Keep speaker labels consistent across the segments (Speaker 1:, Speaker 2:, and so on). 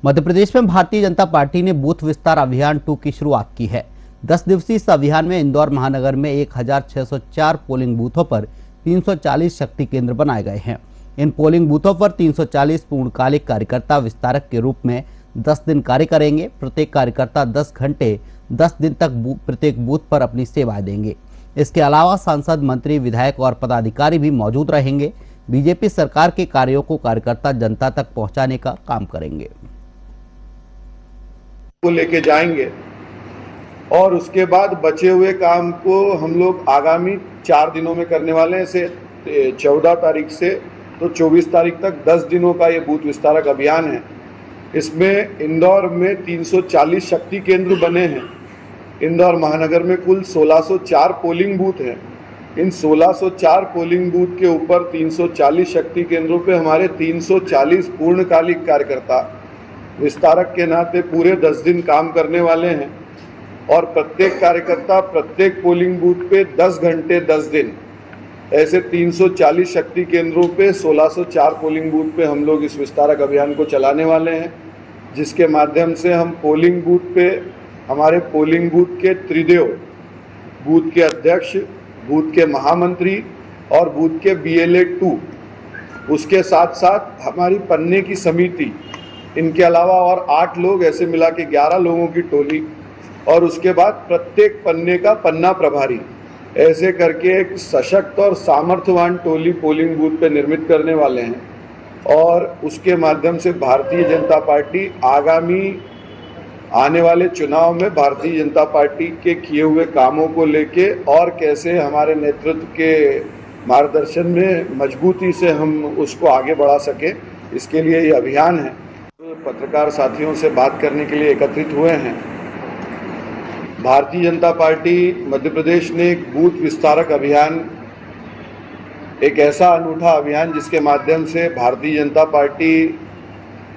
Speaker 1: मध्य प्रदेश में भारतीय जनता पार्टी ने बूथ विस्तार अभियान 2 की शुरुआत की है। 10 दिवसीय इस अभियान में इंदौर महानगर में 1604 पोलिंग बूथों पर 340 शक्ति केंद्र बनाए गए हैं। इन पोलिंग बूथों पर 340 पूर्णकालिक कार्यकर्ता विस्तारक के रूप में 10 दिन कार्य करेंगे। प्रत्येक कार्यकर्ता 10 घंटे 10 दिन तक प्रत्येक बूथ पर अपनी सेवाएं देंगे। इसके अलावा सांसद, मंत्री, विधायक और पदाधिकारी भी मौजूद रहेंगे। बीजेपी सरकार के कार्यों को कार्यकर्ता जनता तक पहुंचाने का काम करेंगे,
Speaker 2: को लेके जाएंगे और उसके बाद बचे हुए काम को हम लोग आगामी 4 दिनों में करने वाले हैं। से 14 तारीख से तो 24 तारीख तक 10 दिनों का ये बूथ विस्तारक अभियान है। इसमें इंदौर में 340 शक्ति केंद्र बने हैं। इंदौर महानगर में कुल 1604 पोलिंग बूथ हैं। इन 1604 पोलिंग बूथ के ऊपर 340 शक्ति केंद्रों पे हमारे 340 पूर्णकालिक कार्यकर्ता विस्तारक के नाते पूरे 10 दिन काम करने वाले हैं और प्रत्येक कार्यकर्ता प्रत्येक पोलिंग बूथ पे 10 घंटे 10 दिन, ऐसे 340 शक्ति केंद्रों पे 1604 पोलिंग बूथ पे हम लोग इस विस्तारक अभियान को चलाने वाले हैं, जिसके माध्यम से हम पोलिंग बूथ पे हमारे पोलिंग बूथ के त्रिदेव, बूथ के अध्यक्ष, बूथ के महामंत्री और बूथ के BLA 2, उसके साथ साथ हमारी पन्ने की समिति, इनके अलावा और 8 लोग, ऐसे मिला के 11 लोगों की टोली, और उसके बाद प्रत्येक पन्ने का पन्ना प्रभारी, ऐसे करके एक सशक्त और सामर्थ्यवान टोली पोलिंग बूथ पे निर्मित करने वाले हैं। और उसके माध्यम से भारतीय जनता पार्टी आगामी आने वाले चुनाव में भारतीय जनता पार्टी के किए हुए कामों को लेके और कैसे हमारे नेतृत्व के मार्गदर्शन में मजबूती से हम उसको आगे बढ़ा सके, इसके लिए ये अभियान है। पत्रकार साथियों से बात करने के लिए एकत्रित हुए हैं। भारतीय जनता पार्टी मध्य प्रदेश ने एक बूथ विस्तारक अभियान, एक ऐसा अनूठा अभियान जिसके माध्यम से भारतीय जनता पार्टी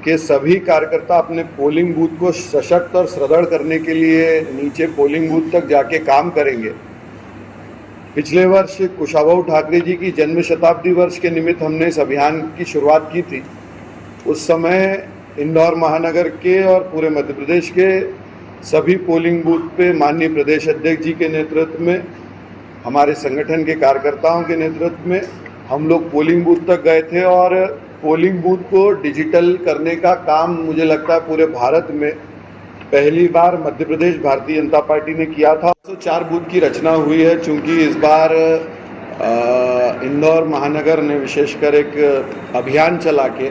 Speaker 2: के सभी कार्यकर्ता अपने पोलिंग बूथ को सशक्त और सुदृढ़ करने के लिए नीचे पोलिंग बूथ तक जाके काम करेंगे। पिछले वर्ष कुशाभाऊ ठाकरे जी की जन्म शताब्दी वर्ष के निमित्त हमने इस अभियान की शुरुआत की थी। उस समय इंदौर महानगर के और पूरे मध्य प्रदेश के सभी पोलिंग बूथ पे माननीय प्रदेश अध्यक्ष जी के नेतृत्व में, हमारे संगठन के कार्यकर्ताओं के नेतृत्व में हम लोग पोलिंग बूथ तक गए थे और पोलिंग बूथ को डिजिटल करने का काम मुझे लगता है पूरे भारत में पहली बार मध्य प्रदेश भारतीय जनता पार्टी ने किया था। 4 बूथ की रचना हुई है, चूँकि इस बार इंदौर महानगर ने विशेषकर एक अभियान चला के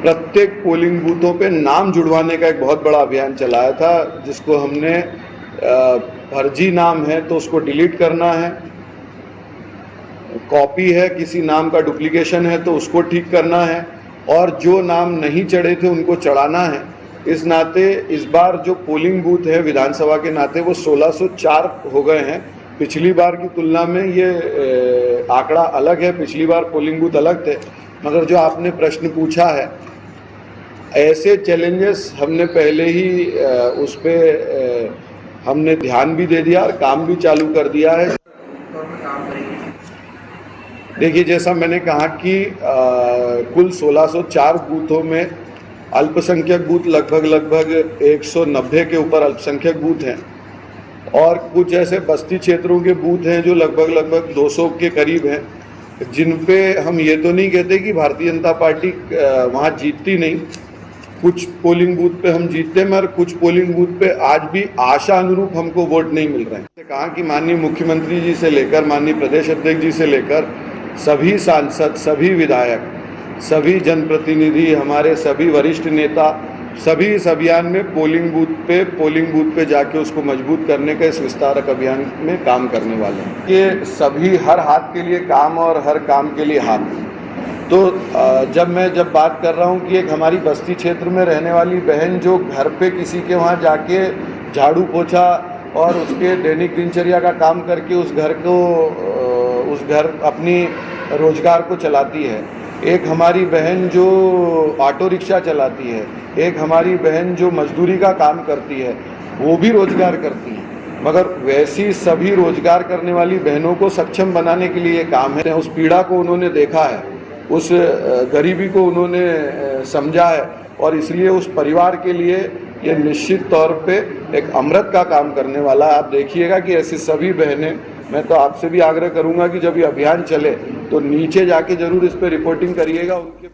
Speaker 2: प्रत्येक पोलिंग बूथों पे नाम जुड़वाने का एक बहुत बड़ा अभियान चलाया था, जिसको हमने फर्जी नाम है तो उसको डिलीट करना है, कॉपी है किसी नाम का, डुप्लीकेशन है तो उसको ठीक करना है, और जो नाम नहीं चढ़े थे उनको चढ़ाना है। इस नाते इस बार जो पोलिंग बूथ है विधानसभा के नाते वो 1604 हो गए हैं। पिछली बार की तुलना में ये आंकड़ा अलग है, पिछली बार पोलिंग बूथ अलग थे। मगर जो आपने प्रश्न पूछा है, ऐसे चैलेंजेस हमने पहले ही उस पर हमने ध्यान भी दे दिया और काम भी चालू कर दिया है। देखिए, जैसा मैंने कहा कि कुल 1604 बूथों में अल्पसंख्यक बूथ लगभग 190 के ऊपर अल्पसंख्यक बूथ हैं और कुछ ऐसे बस्ती क्षेत्रों के बूथ हैं जो लगभग 200 के करीब हैं, जिन पे हम ये तो नहीं कहते कि भारतीय जनता पार्टी वहाँ जीतती नहीं। कुछ पोलिंग बूथ पे हम जीतते हैं, मगर कुछ पोलिंग बूथ पे आज भी आशा अनुरूप हमको वोट नहीं मिल रहे हैं। कहा कि माननीय मुख्यमंत्री जी से लेकर माननीय प्रदेश अध्यक्ष जी से लेकर सभी सांसद, सभी विधायक, सभी जनप्रतिनिधि, हमारे सभी वरिष्ठ नेता, सभी इस अभियान में पोलिंग बूथ पे जाके उसको मजबूत करने का इस विस्तारक अभियान में काम करने वाले हैं। ये सभी हर हाथ के लिए काम और हर काम के लिए हाथ। तो जब बात कर रहा हूँ कि एक हमारी बस्ती क्षेत्र में रहने वाली बहन जो घर पे किसी के वहाँ जाके झाड़ू पोछा और उसके दैनिक दिनचर्या का काम करके उस घर अपनी रोजगार को चलाती है, एक हमारी बहन जो ऑटो रिक्शा चलाती है, एक हमारी बहन जो मजदूरी का काम करती है, वो भी रोजगार करती है। मगर वैसी सभी रोजगार करने वाली बहनों को सक्षम बनाने के लिए काम है। उस पीड़ा को उन्होंने देखा है, उस गरीबी को उन्होंने समझा है और इसलिए उस परिवार के लिए ये निश्चित तौर पे एक अमृत का काम करने वाला। आप देखिएगा कि ऐसी सभी बहनें, मैं तो आपसे भी आग्रह करूंगा कि जब ये अभियान चले तो नीचे जाके जरूर इस पे रिपोर्टिंग करिएगा उनके